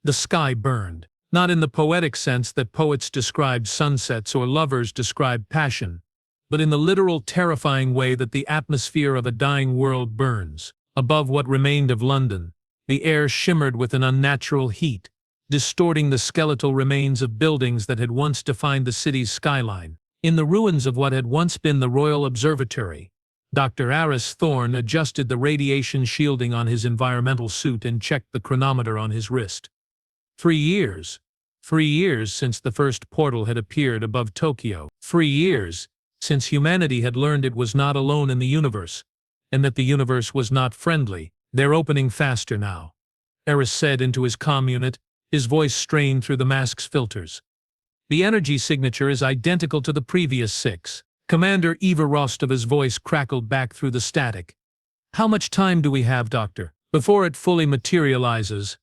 The sky burned, not in the poetic sense that poets describe sunsets or lovers describe passion, but in the literal terrifying way that the atmosphere of a dying world burns. Above what remained of London, the air shimmered with an unnatural heat, distorting the skeletal remains of buildings that had once defined the city's skyline. In the ruins of what had once been the Royal Observatory, Dr. Aris Thorne adjusted the radiation shielding on his environmental suit and checked the chronometer on his wrist. 3 years. 3 years since the first portal had appeared above Tokyo. 3 years since humanity had learned it was not alone in the universe, and that the universe was not friendly. They're opening faster now, Aris said into his comm unit, his voice strained through the mask's filters. The energy signature is identical to the previous 6. Commander Eva Rostova's voice crackled back through the static. How much time do we have, Doctor, before it fully materializes?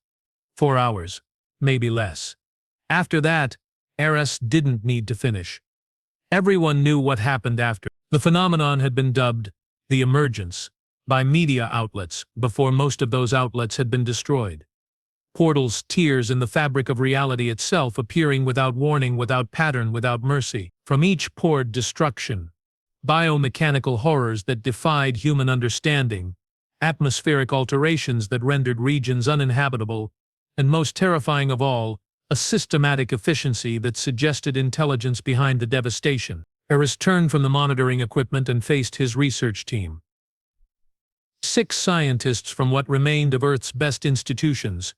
4 hours, maybe less. After that, Aris didn't need to finish. Everyone knew what happened after. The phenomenon had been dubbed the emergence by media outlets before most of those outlets had been destroyed. Portals, tears in the fabric of reality itself, appearing without warning, without pattern, without mercy. From each poured destruction, biomechanical horrors that defied human understanding, atmospheric alterations that rendered regions uninhabitable, and most terrifying of all, a systematic efficiency that suggested intelligence behind the devastation. Aris turned from the monitoring equipment and faced his research team. 6 scientists from what remained of Earth's best institutions,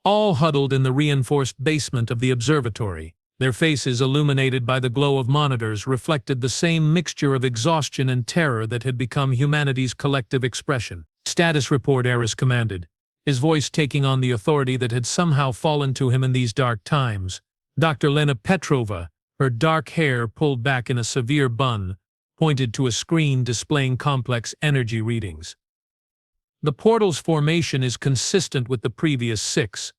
all huddled in the reinforced basement of the observatory. Their faces, illuminated by the glow of monitors, reflected the same mixture of exhaustion and terror that had become humanity's collective expression. Status report, Aris commanded, his voice taking on the authority that had somehow fallen to him in these dark times. Dr. Lena Petrova, her dark hair pulled back in a severe bun, pointed to a screen displaying complex energy readings. The portal's formation is consistent with the previous 6,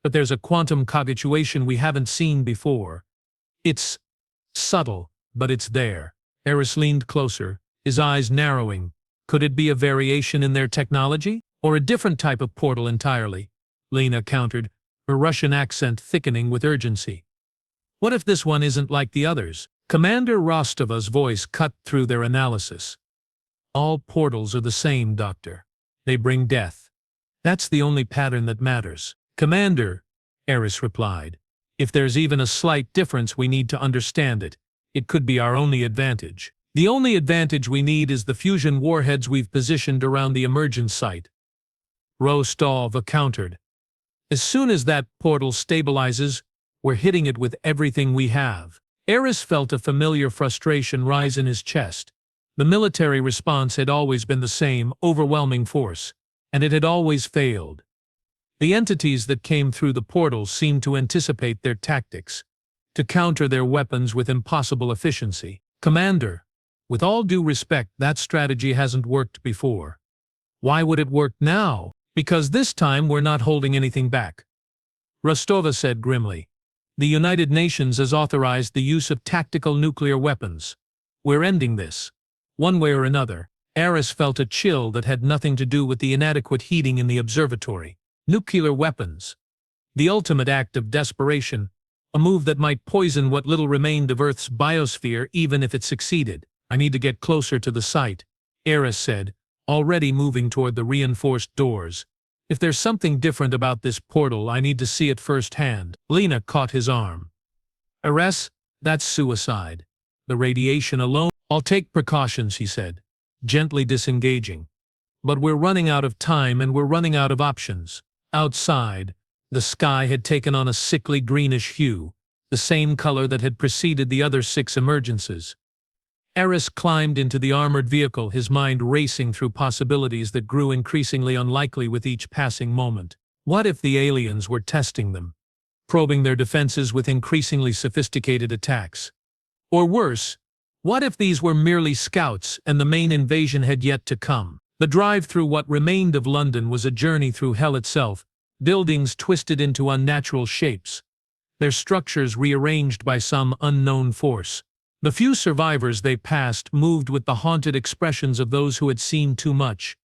but there's a quantum cogitation we haven't seen before. It's subtle, but it's there. Aris leaned closer, his eyes narrowing. Could it be a variation in their technology? Or a different type of portal entirely? Lena countered, her Russian accent thickening with urgency. What if this one isn't like the others? Commander Rostova's voice cut through their analysis. All portals are the same, Doctor. They bring death. That's the only pattern that matters. Commander, Aris replied, if there's even a slight difference, we need to understand it. It could be our only advantage. The only advantage we need is the fusion warheads we've positioned around the emergence site. Rostova countered. As soon as that portal stabilizes, we're hitting it with everything we have. Aris felt a familiar frustration rise in his chest. The military response had always been the same, overwhelming force, and it had always failed. The entities that came through the portals seemed to anticipate their tactics, to counter their weapons with impossible efficiency. Commander, with all due respect, that strategy hasn't worked before. Why would it work now? Because this time we're not holding anything back. Rostova said grimly. The United Nations has authorized the use of tactical nuclear weapons. We're ending this. One way or another. Aris felt a chill that had nothing to do with the inadequate heating in the observatory. Nuclear weapons. The ultimate act of desperation, a move that might poison what little remained of Earth's biosphere even if it succeeded. I need to get closer to the site, Aris said, already moving toward the reinforced doors. If there's something different about this portal, I need to see it firsthand. Lena caught his arm. Aris, that's suicide. The radiation alone. I'll take precautions, he said, gently disengaging. But we're running out of time and we're running out of options. Outside, the sky had taken on a sickly greenish hue, the same color that had preceded the other 6 emergences. Aris climbed into the armored vehicle, his mind racing through possibilities that grew increasingly unlikely with each passing moment. What if the aliens were testing them, probing their defenses with increasingly sophisticated attacks? Or worse, what if these were merely scouts and the main invasion had yet to come? The drive through what remained of London was a journey through hell itself, buildings twisted into unnatural shapes, their structures rearranged by some unknown force. The few survivors they passed moved with the haunted expressions of those who had seen too much,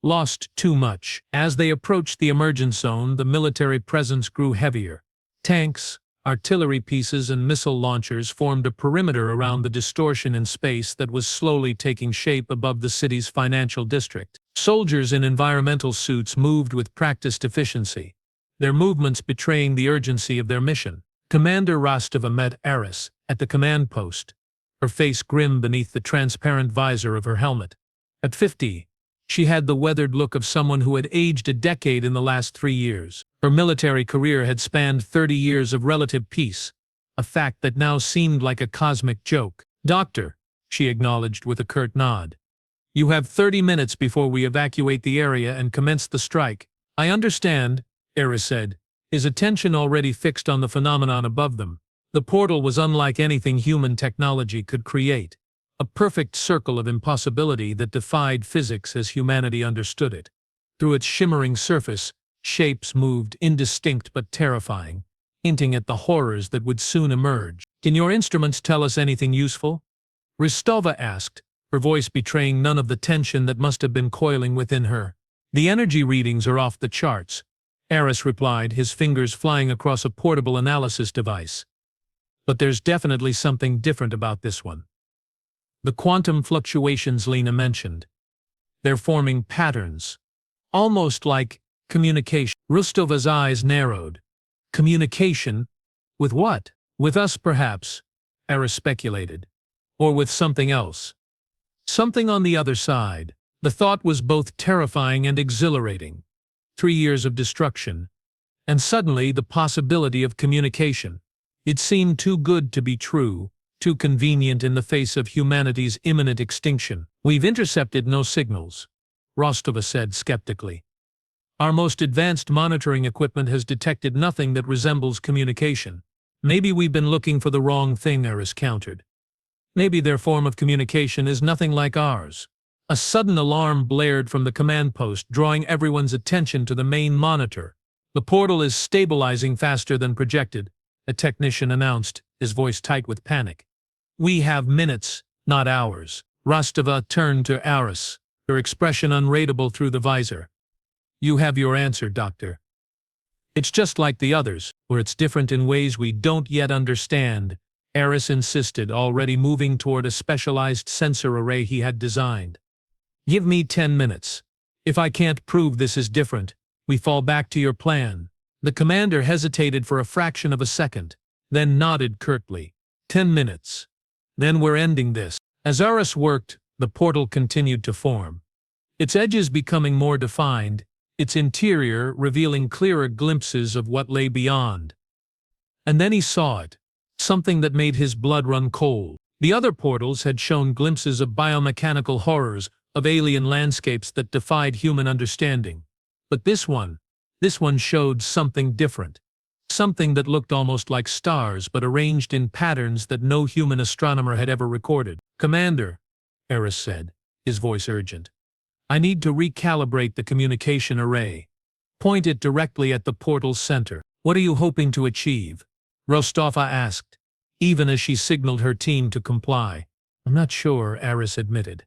Lost too much. As they approached the emergence zone, the military presence grew heavier. Tanks, artillery pieces, and missile launchers formed a perimeter around the distortion in space that was slowly taking shape above the city's financial district. Soldiers in environmental suits moved with practiced efficiency, their movements betraying the urgency of their mission. Commander Rostova met Eris at the command post, her face grim beneath the transparent visor of her helmet. At 50, she had the weathered look of someone who had aged a decade in the last 3 years. Her military career had spanned 30 years of relative peace, a fact that now seemed like a cosmic joke. "Doctor," she acknowledged with a curt nod. "You have 30 minutes before we evacuate the area and commence the strike." "I understand," Eris said, his attention already fixed on the phenomenon above them. The portal was unlike anything human technology could create, a perfect circle of impossibility that defied physics as humanity understood it. Through its shimmering surface, shapes moved, indistinct but terrifying, hinting at the horrors that would soon emerge. "Can your instruments tell us anything useful?" Rostova asked, her voice betraying none of the tension that must have been coiling within her. "The energy readings are off the charts," Eris replied, his fingers flying across a portable analysis device. "But there's definitely something different about this one. The quantum fluctuations Lena mentioned. They're forming patterns, almost like communication." Rostova's eyes narrowed. "Communication? With what?" "With us, perhaps," Eris speculated. "Or with something else. Something on the other side." The thought was both terrifying and exhilarating. 3 years of destruction, and suddenly the possibility of communication. It seemed too good to be true, too convenient in the face of humanity's imminent extinction. "We've intercepted no signals," Rostova said skeptically. "Our most advanced monitoring equipment has detected nothing that resembles communication." "Maybe we've been looking for the wrong thing," Eris countered. "Maybe their form of communication is nothing like ours." A sudden alarm blared from the command post, drawing everyone's attention to the main monitor. "The portal is stabilizing faster than projected," a technician announced, his voice tight with panic. "We have minutes, not hours." Rostova turned to Eris, her expression unreadable through the visor. "You have your answer, Doctor. It's just like the others, or it's different in ways we don't yet understand," Eris insisted, already moving toward a specialized sensor array he had designed. "Give me 10 minutes. If I can't prove this is different, we fall back to your plan." The commander hesitated for a fraction of a second, then nodded curtly. 10 minutes. Then we're ending this." As Eris worked, the portal continued to form, its edges becoming more defined, its interior revealing clearer glimpses of what lay beyond. And then he saw it, something that made his blood run cold. The other portals had shown glimpses of biomechanical horrors, of alien landscapes that defied human understanding. But this one showed something different. Something that looked almost like stars but arranged in patterns that no human astronomer had ever recorded. "Commander," Eris said, his voice urgent, "I need to recalibrate the communication array. Point it directly at the portal's center." "What are you hoping to achieve?" Rostova asked, even as she signaled her team to comply. "I'm not sure," Eris admitted.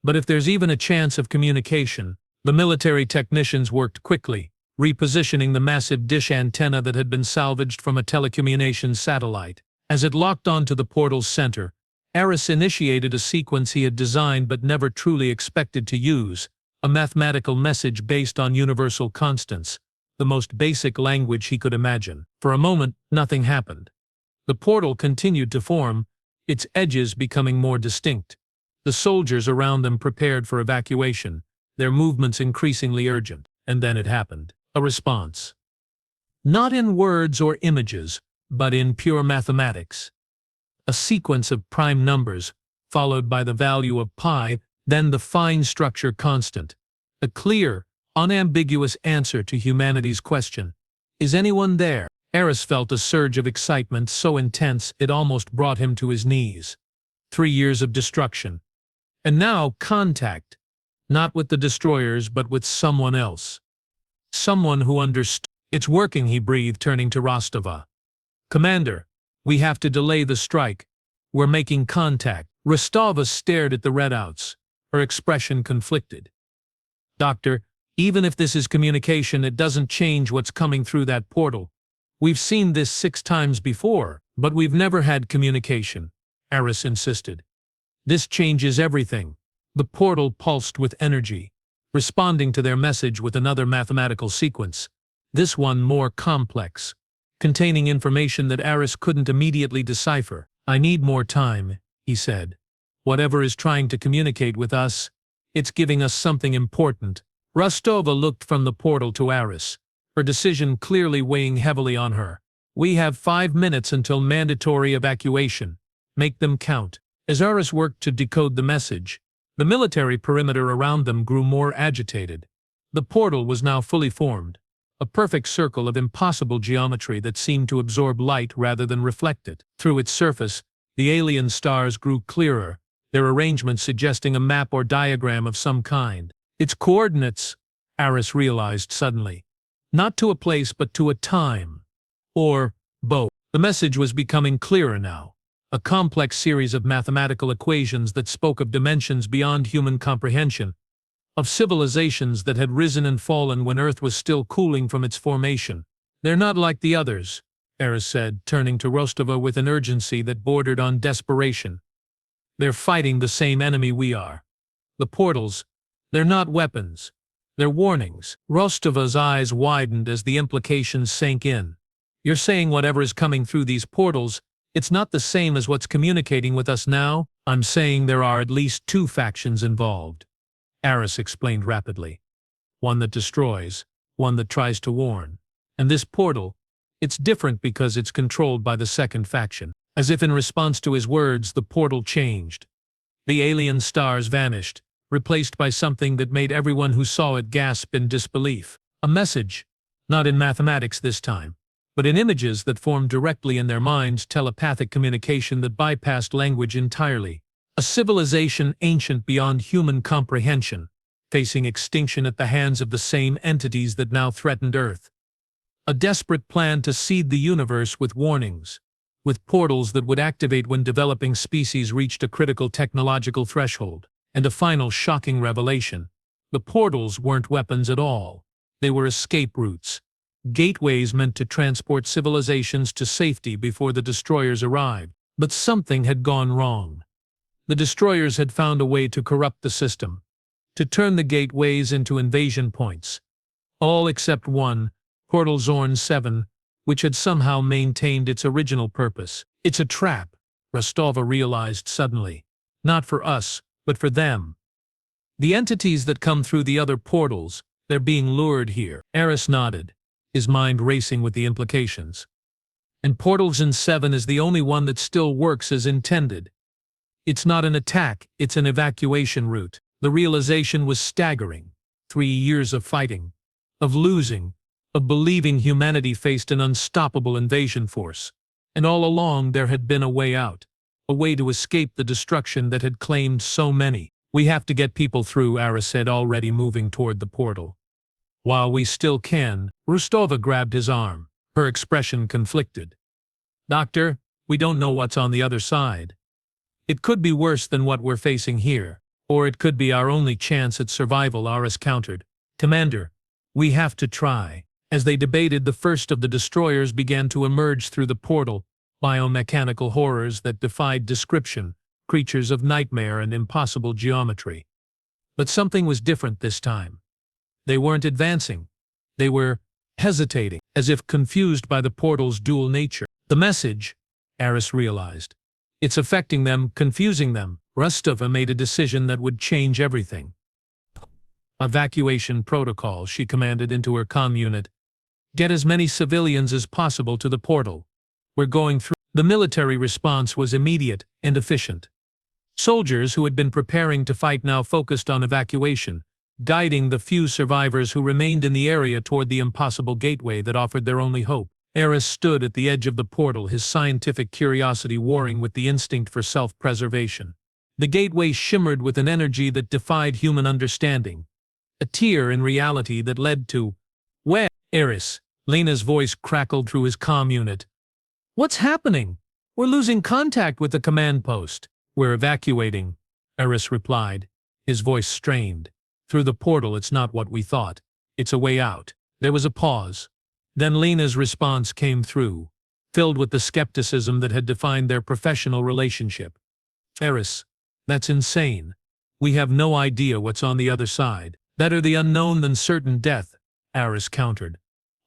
"But if there's even a chance of communication." The military technicians worked quickly, repositioning the massive dish antenna that had been salvaged from a telecommunications satellite. As it locked onto the portal's center, Eris initiated a sequence he had designed but never truly expected to use, a mathematical message based on universal constants, the most basic language he could imagine. For a moment, nothing happened. The portal continued to form, its edges becoming more distinct. The soldiers around them prepared for evacuation, their movements increasingly urgent. And then it happened. A response. Not in words or images, but in pure mathematics. A sequence of prime numbers, followed by the value of pi, then the fine structure constant. A clear, unambiguous answer to humanity's question, "Is anyone there?" Eris felt a surge of excitement so intense it almost brought him to his knees. 3 years of destruction. And now contact. Not with the destroyers, but with someone else. Someone who understood. "It's working," he breathed, turning to Rostova. "Commander, we have to delay the strike. We're making contact." Rostova stared at the readouts, her expression conflicted. "Doctor, Even if this is communication, it doesn't change what's coming through that portal. We've seen this 6 times before, but we've never had communication, Eris insisted. This changes everything. The portal pulsed with energy, responding to their message with another mathematical sequence, this one more complex, containing information that Eris couldn't immediately decipher. I need more time, he said. Whatever is trying to communicate with us, it's giving us something important. Rostova looked from the portal to Eris, her decision clearly weighing heavily on her. We have 5 minutes until mandatory evacuation. Make them count. As Eris worked to decode the message, the military perimeter around them grew more agitated. The portal was now fully formed, a perfect circle of impossible geometry that seemed to absorb light rather than reflect it. Through its surface, the alien stars grew clearer, their arrangement suggesting a map or diagram of some kind. Its coordinates, Eris realized suddenly. Not to a place but to a time. Or both. The message was becoming clearer now. A complex series of mathematical equations that spoke of dimensions beyond human comprehension, of civilizations that had risen and fallen when Earth was still cooling from its formation. They're not like the others, Eris said, turning to Rostova with an urgency that bordered on desperation. They're fighting the same enemy we are. The portals, they're not weapons. They're warnings. Rostova's eyes widened as the implications sank in. You're saying whatever is coming through these portals, it's not the same as what's communicating with us now? I'm saying there are at least 2 factions involved, Eris explained rapidly. One that destroys, one that tries to warn. And this portal, it's different because it's controlled by the second faction. As if in response to his words, the portal changed. The alien stars vanished, replaced by something that made everyone who saw it gasp in disbelief. A message, not in mathematics this time, but in images that formed directly in their minds, telepathic communication that bypassed language entirely. A civilization ancient beyond human comprehension, facing extinction at the hands of the same entities that now threatened Earth. A desperate plan to seed the universe with warnings, with portals that would activate when developing species reached a critical technological threshold. And a final shocking revelation. The portals weren't weapons at all. They were escape routes. Gateways meant to transport civilizations to safety before the destroyers arrived. But something had gone wrong. The destroyers had found a way to corrupt the system, to turn the gateways into invasion points. All except one, Portal Zorn 7, which had somehow maintained its original purpose. It's a trap, Rostova realized suddenly. Not for us, but for them. The entities that come through the other portals, they're being lured here. Eris nodded, his mind racing with the implications. And Portal Zorn 7 is the only one that still works as intended. It's not an attack, it's an evacuation route. The realization was staggering. 3 years of fighting, of losing, of believing humanity faced an unstoppable invasion force. And all along there had been a way out. A way to escape the destruction that had claimed so many. We have to get people through, Eris said, already moving toward the portal. While we still can, Rostova grabbed his arm, her expression conflicted. Doctor, we don't know what's on the other side. It could be worse than what we're facing here, or it could be our only chance at survival, Eris countered. Commander, we have to try. As they debated, the first of the destroyers began to emerge through the portal, biomechanical horrors that defied description, creatures of nightmare and impossible geometry. But something was different this time. They weren't advancing. They were hesitating, as if confused by the portal's dual nature. The message, Eris realized. It's affecting them, confusing them. Rostova made a decision that would change everything. Evacuation protocol, she commanded into her comm unit. Get as many civilians as possible to the portal. We're going through. The military response was immediate and efficient. Soldiers who had been preparing to fight now focused on evacuation, guiding the few survivors who remained in the area toward the impossible gateway that offered their only hope. Eris stood at the edge of the portal, his scientific curiosity warring with the instinct for self-preservation. The gateway shimmered with an energy that defied human understanding. A tear in reality that led to, "Where?" Eris, Lena's voice crackled through his comm unit. "What's happening? We're losing contact with the command post." "We're evacuating," Eris replied, his voice strained. Through the portal, it's not what we thought. It's a way out. There was a pause. Then Lena's response came through, filled with the skepticism that had defined their professional relationship. Eris, that's insane. We have no idea what's on the other side. Better the unknown than certain death, Eris countered,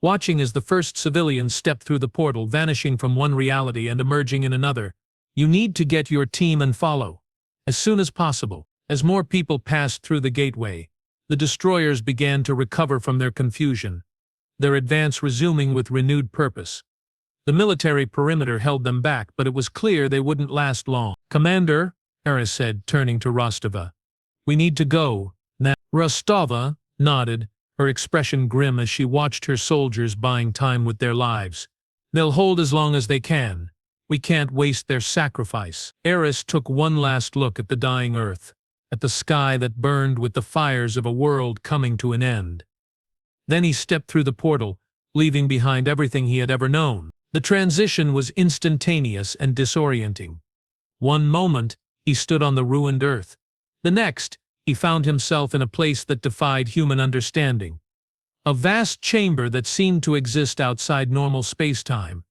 watching as the first civilians stepped through the portal, vanishing from one reality and emerging in another. You need to get your team and follow. As soon as possible. As more people passed through the gateway, the destroyers began to recover from their confusion, their advance resuming with renewed purpose. The military perimeter held them back, but it was clear they wouldn't last long. Commander, Eris said, turning to Rostova. We need to go, now. Rostova nodded, her expression grim as she watched her soldiers buying time with their lives. They'll hold as long as they can. We can't waste their sacrifice. Eris took one last look at the dying earth, at the sky that burned with the fires of a world coming to an end. Then he stepped through the portal, leaving behind everything he had ever known. The transition was instantaneous and disorienting. One moment, he stood on the ruined earth. The next, he found himself in a place that defied human understanding. A vast chamber that seemed to exist outside normal space-time,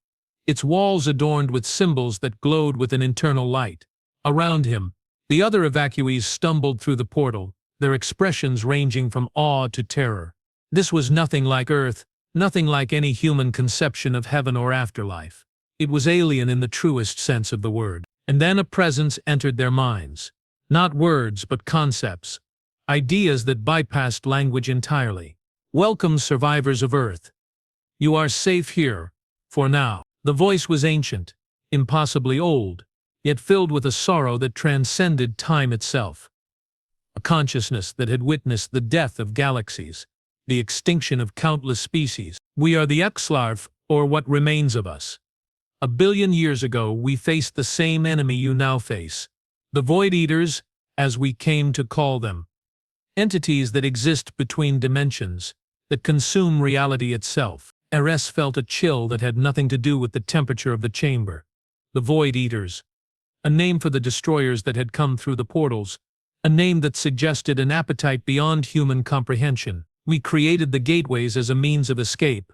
its walls adorned with symbols that glowed with an internal light. Around him, the other evacuees stumbled through the portal, their expressions ranging from awe to terror. This was nothing like Earth, nothing like any human conception of heaven or afterlife. It was alien in the truest sense of the word. And then a presence entered their minds. Not words, but concepts. Ideas that bypassed language entirely. Welcome, survivors of Earth. You are safe here, for now. The voice was ancient, impossibly old, yet filled with a sorrow that transcended time itself. A consciousness that had witnessed the death of galaxies, the extinction of countless species. We are the SCI-FI, or what remains of us. 1 billion years ago, we faced the same enemy you now face. The Void Eaters, as we came to call them. Entities that exist between dimensions, that consume reality itself. Eris felt a chill that had nothing to do with the temperature of the chamber. The Void Eaters. A name for the destroyers that had come through the portals. A name that suggested an appetite beyond human comprehension. We created the gateways as a means of escape.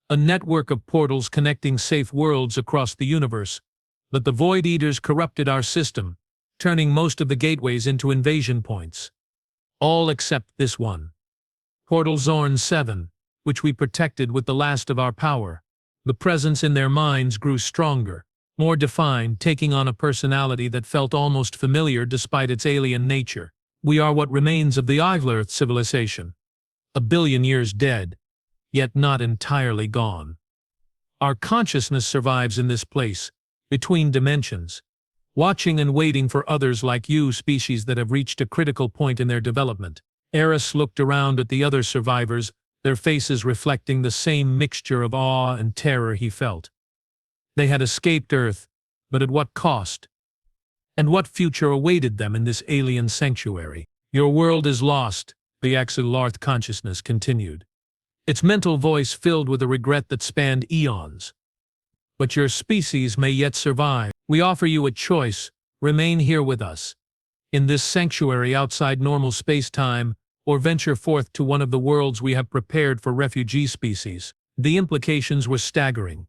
A network of portals connecting safe worlds across the universe. But the Void Eaters corrupted our system, turning most of the gateways into invasion points. All except this one. Portal Zorn 7. Which we protected with the last of our power. The presence in their minds grew stronger, more defined, taking on a personality that felt almost familiar despite its alien nature. We are what remains of the Earth civilization. 1 billion years dead, yet not entirely gone. Our consciousness survives in this place, between dimensions, watching and waiting for others like you, species that have reached a critical point in their development. Eris looked around at the other survivors, their faces reflecting the same mixture of awe and terror he felt. They had escaped Earth, but at what cost? And what future awaited them in this alien sanctuary? Your world is lost, the SCI-FI consciousness continued, its mental voice filled with a regret that spanned eons. But your species may yet survive. We offer you a choice: remain here with us, in this sanctuary outside normal space-time, or venture forth to one of the worlds we have prepared for refugee species. The implications were staggering.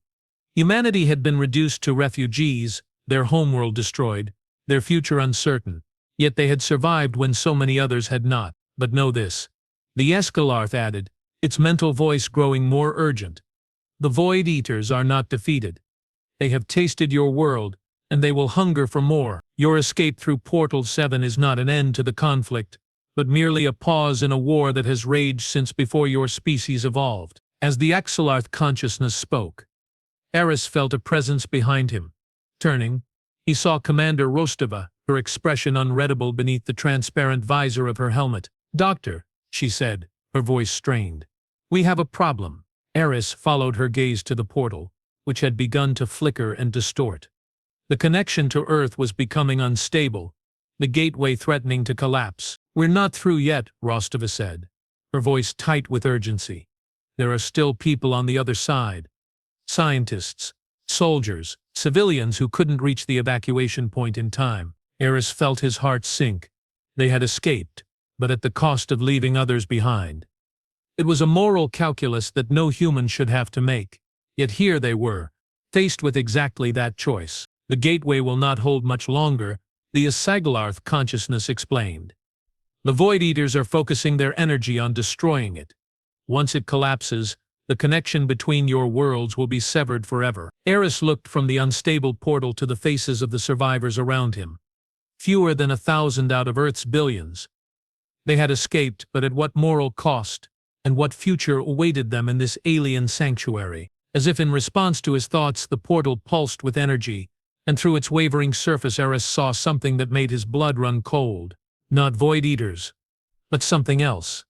Humanity had been reduced to refugees, their homeworld destroyed, their future uncertain. Yet they had survived when so many others had not. But know this, the SCI-FI added, its mental voice growing more urgent. The Void Eaters are not defeated. They have tasted your world, and they will hunger for more. Your escape through Portal 7 is not an end to the conflict, but merely a pause in a war that has raged since before your species evolved. As the SCI-FI consciousness spoke, Eris felt a presence behind him. Turning, he saw Commander Rostova, her expression unreadable beneath the transparent visor of her helmet. Doctor, she said, her voice strained. We have a problem. Eris followed her gaze to the portal, which had begun to flicker and distort. The connection to Earth was becoming unstable, the gateway threatening to collapse. We're not through yet, Rostova said, her voice tight with urgency. There are still people on the other side. Scientists, soldiers, civilians who couldn't reach the evacuation point in time. Eris felt his heart sink. They had escaped, but at the cost of leaving others behind. It was a moral calculus that no human should have to make. Yet here they were, faced with exactly that choice. The gateway will not hold much longer, the SCI-FI consciousness explained. The Void Eaters are focusing their energy on destroying it. Once it collapses, the connection between your worlds will be severed forever. Eris looked from the unstable portal to the faces of the survivors around him. Fewer than 1,000 out of Earth's billions. They had escaped, but at what moral cost, and what future awaited them in this alien sanctuary? As if in response to his thoughts, the portal pulsed with energy, and through its wavering surface Eris saw something that made his blood run cold. Not Void Eaters, but something else.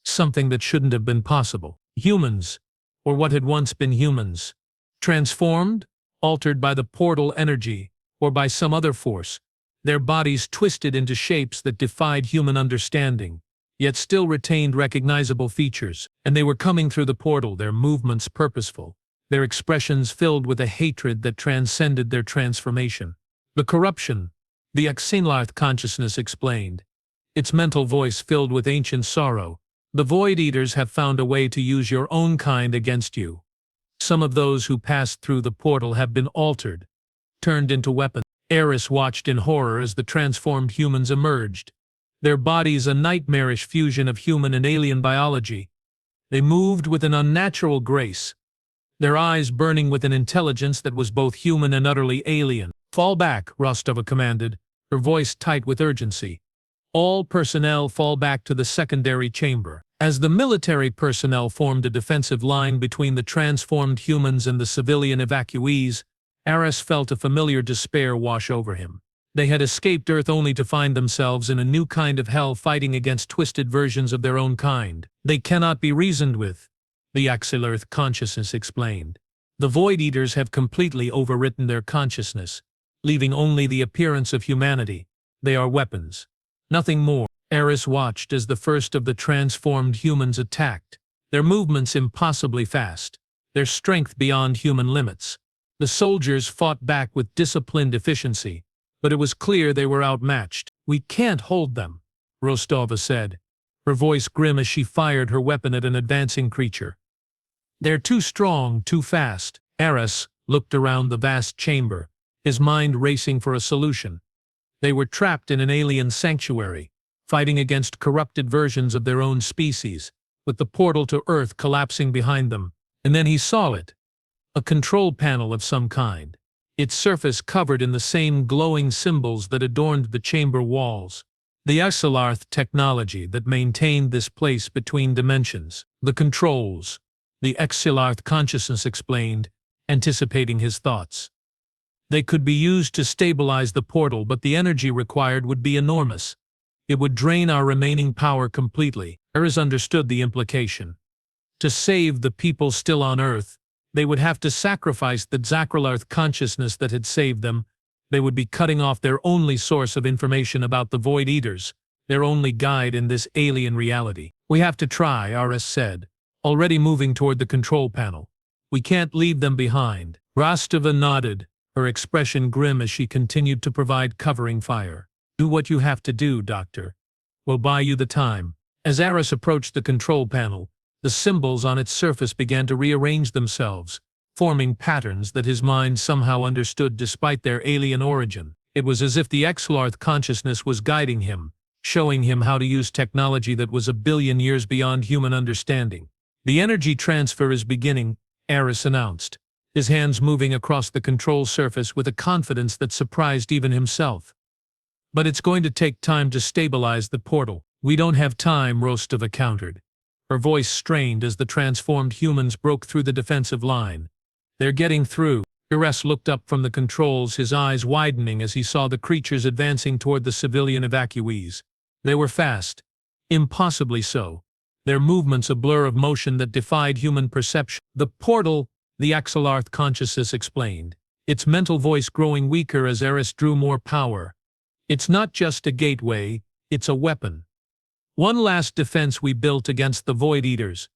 Something that shouldn't have been possible. Humans, or what had once been humans. Transformed, altered by the portal energy, or by some other force. Their bodies twisted into shapes that defied human understanding, yet still retained recognizable features. And they were coming through the portal, their movements purposeful, their expressions filled with a hatred that transcended their transformation. The corruption, the SCI-FI consciousness explained, its mental voice filled with ancient sorrow. The Void Eaters have found a way to use your own kind against you. Some of those who passed through the portal have been altered, turned into weapons. Eris watched in horror as the transformed humans emerged, their bodies a nightmarish fusion of human and alien biology. They moved with an unnatural grace, their eyes burning with an intelligence that was both human and utterly alien. "Fall back," Rostova commanded, her voice tight with urgency. "All personnel fall back to the secondary chamber." As the military personnel formed a defensive line between the transformed humans and the civilian evacuees, Eris felt a familiar despair wash over him. They had escaped Earth only to find themselves in a new kind of hell, fighting against twisted versions of their own kind. They cannot be reasoned with, the SCI-FI consciousness explained. The Void Eaters have completely overwritten their consciousness, leaving only the appearance of humanity. They are weapons. Nothing more. Eris watched as the first of the transformed humans attacked, their movements impossibly fast, their strength beyond human limits. The soldiers fought back with disciplined efficiency, but it was clear they were outmatched. "We can't hold them," Rostova said, her voice grim as she fired her weapon at an advancing creature. "They're too strong, too fast." Eris looked around the vast chamber, his mind racing for a solution. They were trapped in an alien sanctuary, fighting against corrupted versions of their own species, with the portal to Earth collapsing behind them. And then he saw it. A control panel of some kind, its surface covered in the same glowing symbols that adorned the chamber walls. The SCI-FI technology that maintained this place between dimensions. The controls, the SCI-FI consciousness explained, anticipating his thoughts. They could be used to stabilize the portal, but the energy required would be enormous. It would drain our remaining power completely. Eris understood the implication. To save the people still on Earth, they would have to sacrifice the SCI-FI consciousness that had saved them. They would be cutting off their only source of information about the Void Eaters, their only guide in this alien reality. "We have to try," Eris said, already moving toward the control panel. "We can't leave them behind." Rostova nodded, her expression grim as she continued to provide covering fire. "Do what you have to do, Doctor. We'll buy you the time." As Eris approached the control panel, the symbols on its surface began to rearrange themselves, forming patterns that his mind somehow understood despite their alien origin. It was as if the SCI-FI consciousness was guiding him, showing him how to use technology that was a billion years beyond human understanding. "The energy transfer is beginning," Eris announced, his hands moving across the control surface with a confidence that surprised even himself. "But it's going to take time to stabilize the portal." "We don't have time," Rostova countered, her voice strained as the transformed humans broke through the defensive line. "They're getting through." Eris looked up from the controls, his eyes widening as he saw the creatures advancing toward the civilian evacuees. They were fast, impossibly so, their movements a blur of motion that defied human perception. "The portal," the SCI-FI consciousness explained, its mental voice growing weaker as Eris drew more power. "It's not just a gateway, it's a weapon. One last defense we built against the Void Eaters.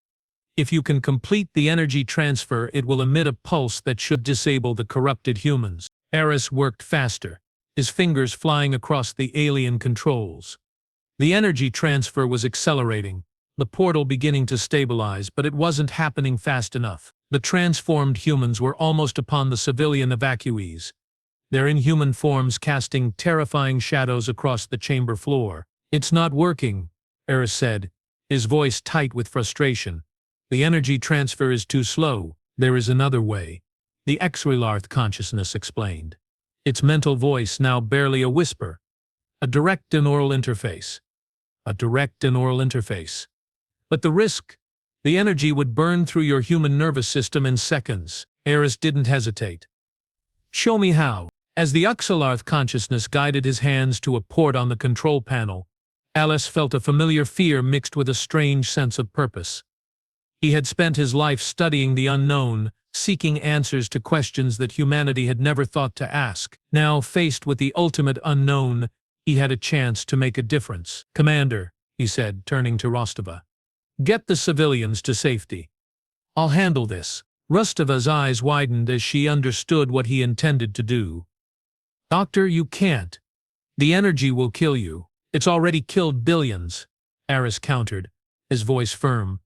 If you can complete the energy transfer, it will emit a pulse that should disable the corrupted humans." Eris worked faster, his fingers flying across the alien controls. The energy transfer was accelerating, the portal beginning to stabilize, but it wasn't happening fast enough. The transformed humans were almost upon the civilian evacuees, their inhuman forms casting terrifying shadows across the chamber floor. "It's not working," Eris said, his voice tight with frustration. "The energy transfer is too slow. There is another way," the Exrelarth consciousness explained, its mental voice now barely a whisper. "A direct binaural interface. A direct binaural interface. But the risk? The energy would burn through your human nervous system in seconds." Eris didn't hesitate. "Show me how." As the Exrelarth consciousness guided his hands to a port on the control panel, Alice felt a familiar fear mixed with a strange sense of purpose. He had spent his life studying the unknown, seeking answers to questions that humanity had never thought to ask. Now, faced with the ultimate unknown, he had a chance to make a difference. "Commander," he said, turning to Rostova, "get the civilians to safety. I'll handle this." Rostova's eyes widened as she understood what he intended to do. "Doctor, you can't. The energy will kill you. It's already killed billions," Eris countered, his voice firm.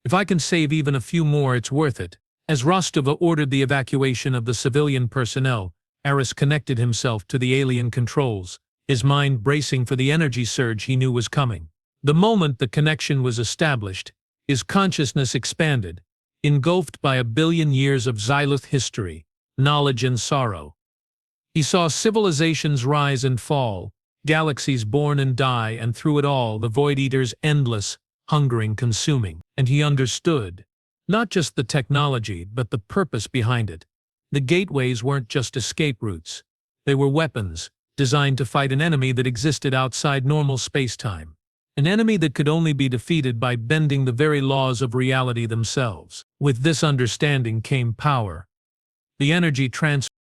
"If I can save even a few more, it's worth it." As Rostova ordered the evacuation of the civilian personnel, Eris connected himself to the alien controls, his mind bracing for the energy surge he knew was coming. The moment the connection was established, his consciousness expanded, engulfed by 1,000,000,000 years of Xyloth history, knowledge and sorrow. He saw civilizations rise and fall, galaxies born and die, and through it all the Void Eaters endless, hungering, consuming. And he understood. Not just the technology, but the purpose behind it. The gateways weren't just escape routes. They were weapons, designed to fight an enemy that existed outside normal space-time. An enemy that could only be defeated by bending the very laws of reality themselves. With this understanding came power. The energy transfer